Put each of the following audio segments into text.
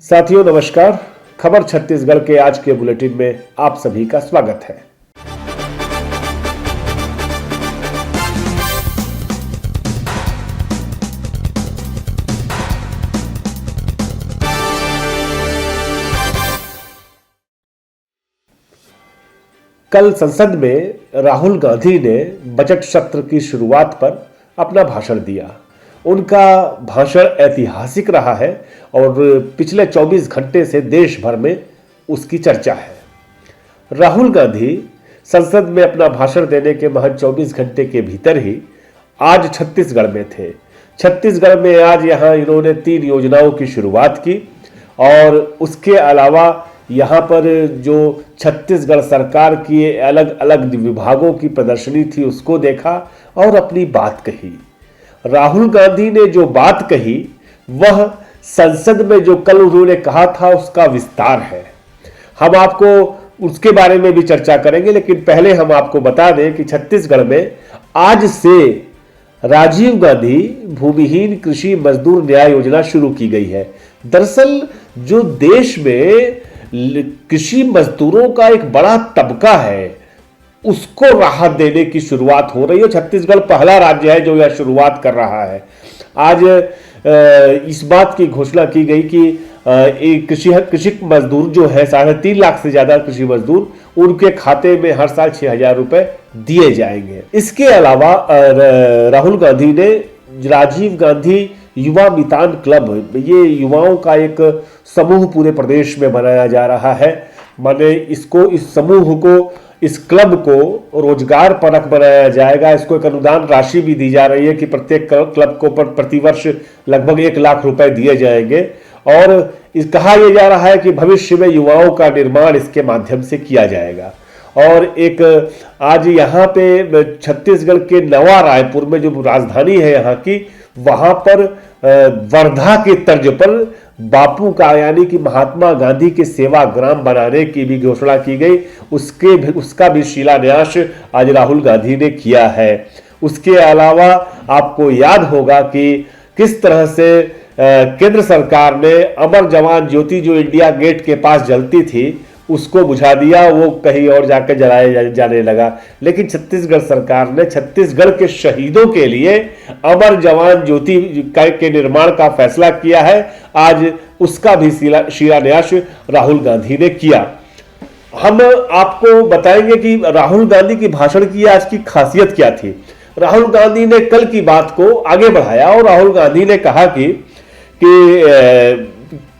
साथियों नमस्कार। खबर छत्तीसगढ़ के आज के बुलेटिन में आप सभी का स्वागत है। कल संसद में राहुल गांधी ने बजट सत्र की शुरुआत पर अपना भाषण दिया। उनका भाषण ऐतिहासिक रहा है और पिछले 24 घंटे से देश भर में उसकी चर्चा है। राहुल गांधी संसद में अपना भाषण देने के महज 24 घंटे के भीतर ही आज छत्तीसगढ़ में थे। छत्तीसगढ़ में आज यहां इन्होंने 3 योजनाओं की शुरुआत की और उसके अलावा यहाँ पर जो छत्तीसगढ़ सरकार की अलग अलग विभागों की प्रदर्शनी थी उसको देखा और अपनी बात कही। राहुल गांधी ने जो बात कही वह संसद में जो कल उन्होंने कहा था उसका विस्तार है। हम आपको उसके बारे में भी चर्चा करेंगे, लेकिन पहले हम आपको बता दें कि छत्तीसगढ़ में आज से राजीव गांधी भूमिहीन कृषि मजदूर न्याय योजना शुरू की गई है। दरअसल जो देश में कृषि मजदूरों का एक बड़ा तबका है उसको राहत देने की शुरुआत हो रही है। छत्तीसगढ़ पहला राज्य है जो यह शुरुआत कर रहा है। आज इस बात की घोषणा की गई कि एक कृषि मजदूर जो है 3.5 लाख से ज्यादा कृषि मजदूर, उनके खाते में हर साल 6,000 रुपए दिए जाएंगे। इसके अलावा राहुल गांधी ने राजीव गांधी युवा मितान क्लब, ये युवाओं का एक समूह पूरे प्रदेश में बनाया जा रहा है। माने इस समूह को, इस क्लब को रोजगार परक बनाया जाएगा। इसको एक अनुदान राशि भी दी जा रही है कि प्रत्येक क्लब को प्रतिवर्ष लगभग 1 लाख रुपए दिए जाएंगे और कहा यह जा रहा है कि भविष्य में युवाओं का निर्माण इसके माध्यम से किया जाएगा। और एक आज यहाँ पे छत्तीसगढ़ के नवा रायपुर में जो राजधानी है यहाँ की, वहां पर वर्धा के तर्ज पर बापू का यानी कि महात्मा गांधी के सेवा ग्राम बनाने की भी घोषणा की गई। उसका भी शिलान्यास आज राहुल गांधी ने किया है। उसके अलावा आपको याद होगा कि किस तरह से केंद्र सरकार ने अमर जवान ज्योति जो इंडिया गेट के पास जलती थी उसको बुझा दिया, वो कहीं और जाकर जलाया जाने लगा। लेकिन छत्तीसगढ़ सरकार ने छत्तीसगढ़ के शहीदों के लिए अमर जवान ज्योति के निर्माण का फैसला किया है। आज उसका भी शिलान्यास राहुल गांधी ने किया। हम आपको बताएंगे कि राहुल गांधी की भाषण की आज की खासियत क्या थी। राहुल गांधी ने कल की बात को आगे बढ़ाया और राहुल गांधी ने कहा कि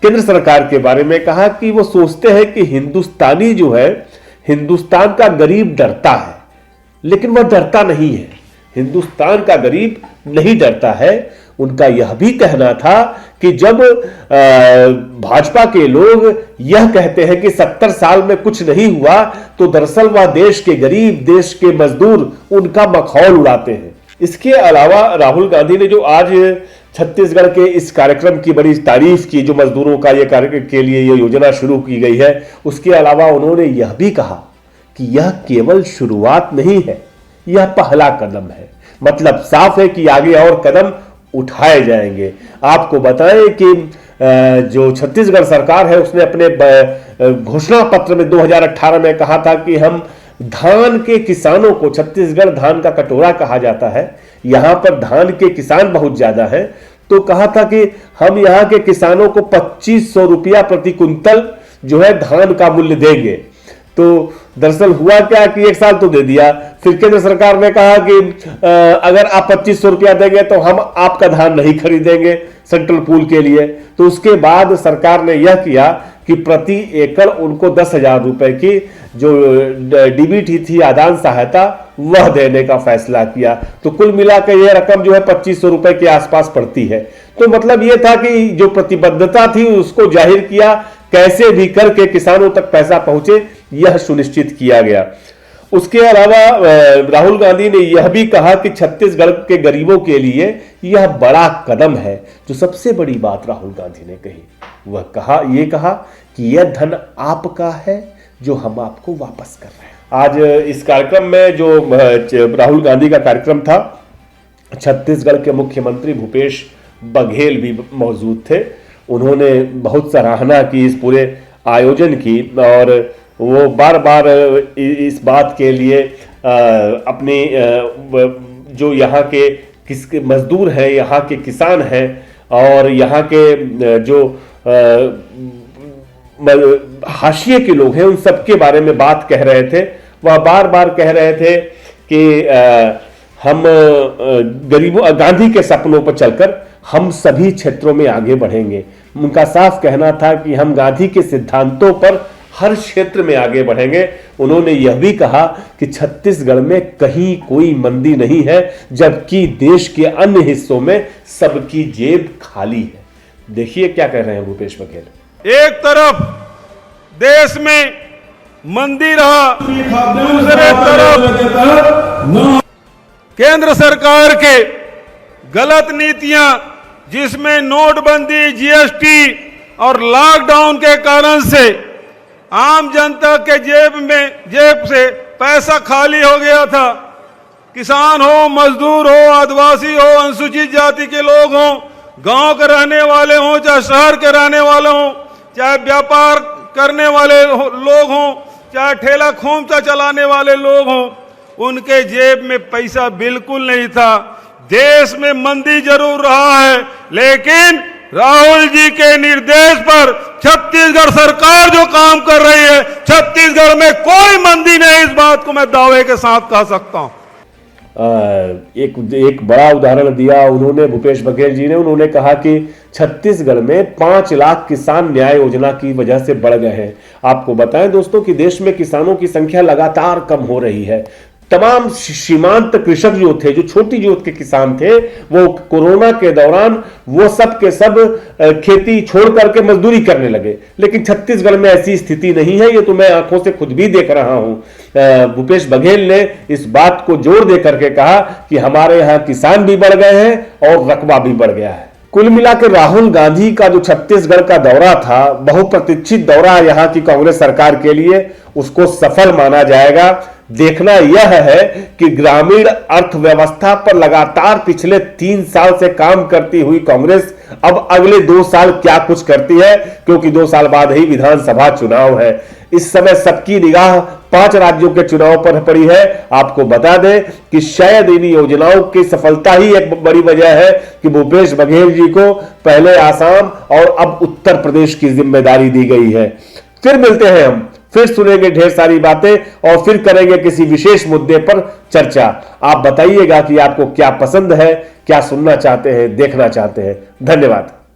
केंद्र सरकार के बारे में कहा कि वो सोचते हैं कि हिंदुस्तानी जो है, हिंदुस्तान का गरीब डरता है, लेकिन वह डरता नहीं है। हिंदुस्तान का गरीब नहीं डरता है। उनका यह भी कहना था कि जब भाजपा के लोग यह कहते हैं कि 70 साल में कुछ नहीं हुआ, तो दरअसल वह देश के गरीब, देश के मजदूर उनका मखौल उड़ाते हैं। इसके अलावा राहुल गांधी ने जो आज छत्तीसगढ़ के इस कार्यक्रम की बड़ी तारीफ की, जो मजदूरों का ये कार्य के लिए ये योजना शुरू की गई है, उसके अलावा उन्होंने यह भी कहा कि यह केवल शुरुआत नहीं है, यह पहला कदम है। मतलब साफ है कि आगे और कदम उठाए जाएंगे। आपको बताएं कि जो छत्तीसगढ़ सरकार है उसने अपने घोषणा पत्र में 2018 में कहा था कि हम धान के किसानों को, छत्तीसगढ़ धान का कटोरा कहा जाता है, यहां पर धान के किसान बहुत ज्यादा हैं, तो कहा था कि हम यहां के किसानों को 2500 रुपया प्रति कुंतल जो है धान का मूल्य देंगे। तो दरअसल हुआ क्या कि 1 साल तो दे दिया, फिर केंद्र सरकार ने कहा कि अगर आप 2500 रुपया देंगे तो हम आपका धान नहीं खरीदेंगे सेंट्रल पूल के लिए। तो उसके बाद सरकार ने यह किया कि प्रति एकड़ उनको 10,000 रुपए की जो डीबीटी थी, आदान सहायता, वह देने का फैसला किया। तो कुल मिलाकर यह रकम जो है 2500 रुपए के आसपास पड़ती है। तो मतलब यह था कि जो प्रतिबद्धता थी उसको जाहिर किया, कैसे भी करके किसानों तक पैसा पहुंचे यह सुनिश्चित किया गया। उसके अलावा राहुल गांधी ने यह भी कहा कि छत्तीसगढ़ के गरीबों के लिए यह बड़ा कदम है। जो सबसे बड़ी बात राहुल गांधी ने कही वह कहा कि यह धन आपका है जो हम आपको वापस कर रहे हैं। आज इस कार्यक्रम में जो राहुल गांधी का कार्यक्रम था, छत्तीसगढ़ के मुख्यमंत्री भूपेश बघेल भी मौजूद थे उन्होंने बहुत सराहना की इस पूरे आयोजन की, और वो बार बार इस बात के लिए अपनी जो यहाँ के मजदूर हैं, यहाँ के किसान हैं और यहाँ के जो हाशिए के लोग हैं, उन सबके बारे में बात कह रहे थे। वह बार बार कह रहे थे कि हम गरीबों, गांधी के सपनों पर चलकर हम सभी क्षेत्रों में आगे बढ़ेंगे। उनका साफ कहना था कि हम गांधी के सिद्धांतों पर हर क्षेत्र में आगे बढ़ेंगे। उन्होंने यह भी कहा कि छत्तीसगढ़ में कहीं कोई मंदी नहीं है, जबकि देश के अन्य हिस्सों में सबकी जेब खाली है। देखिए क्या कह रहे हैं भूपेश बघेल। एक तरफ देश में मंदी रहा, दूसरे तरफ केंद्र सरकार के गलत नीतियां, जिसमें नोटबंदी, जीएसटी और लॉकडाउन के कारण से आम जनता के जेब से पैसा खाली हो गया था। किसान हो, मजदूर हो, आदिवासी हो, अनुसूचित जाति के लोग हों, गांव के रहने वाले हों, चाहे शहर के रहने वाले हों, चाहे व्यापार करने वाले लोग हों, चाहे ठेला खोमचा चलाने वाले लोग हों, उनके जेब में पैसा बिल्कुल नहीं था। देश में मंदी जरूर रहा है, लेकिन राहुल जी के निर्देश पर छत्तीसगढ़ सरकार जो काम कर रही है, छत्तीसगढ़ में कोई मंदी नहीं, इस बात को मैं दावे के साथ कह सकता हूं। एक बड़ा उदाहरण दिया उन्होंने, भूपेश बघेल जी ने। उन्होंने कहा कि छत्तीसगढ़ में 5 लाख किसान न्याय योजना की वजह से बढ़ गए हैं। आपको बताएं दोस्तों कि देश में किसानों की संख्या लगातार कम हो रही है। तमाम सीमांत कृषक जो थे, जो छोटी जोत के किसान थे, वो कोरोना के दौरान वो सब के सब खेती छोड़ करके मजदूरी करने लगे। लेकिन छत्तीसगढ़ में ऐसी स्थिति नहीं है, ये तो मैं आंखों से खुद भी देख रहा हूं। भूपेश बघेल ने इस बात को जोर दे करके कहा कि हमारे यहाँ किसान भी बढ़ गए हैं और रकबा भी बढ़ गया है। कुल मिलाकर राहुल गांधी का जो छत्तीसगढ़ का दौरा था, बहुप्रतीक्षित दौरा यहाँ की कांग्रेस सरकार के लिए, उसको सफल माना जाएगा। देखना यह है कि ग्रामीण अर्थव्यवस्था पर लगातार पिछले 3 साल से काम करती हुई कांग्रेस अब अगले 2 साल क्या कुछ करती है, क्योंकि 2 साल बाद ही विधानसभा चुनाव है। इस समय सबकी निगाह 5 राज्यों के चुनाव पर पड़ी है। आपको बता दें कि शायद इन योजनाओं की सफलता ही एक बड़ी वजह है कि भूपेश बघेल जी को पहले आसाम और अब उत्तर प्रदेश की जिम्मेदारी दी गई है। फिर मिलते हैं हम, फिर सुनेंगे ढेर सारी बातें और फिर करेंगे किसी विशेष मुद्दे पर चर्चा। आप बताइएगा कि आपको क्या पसंद है, क्या सुनना चाहते हैं, देखना चाहते हैं। धन्यवाद।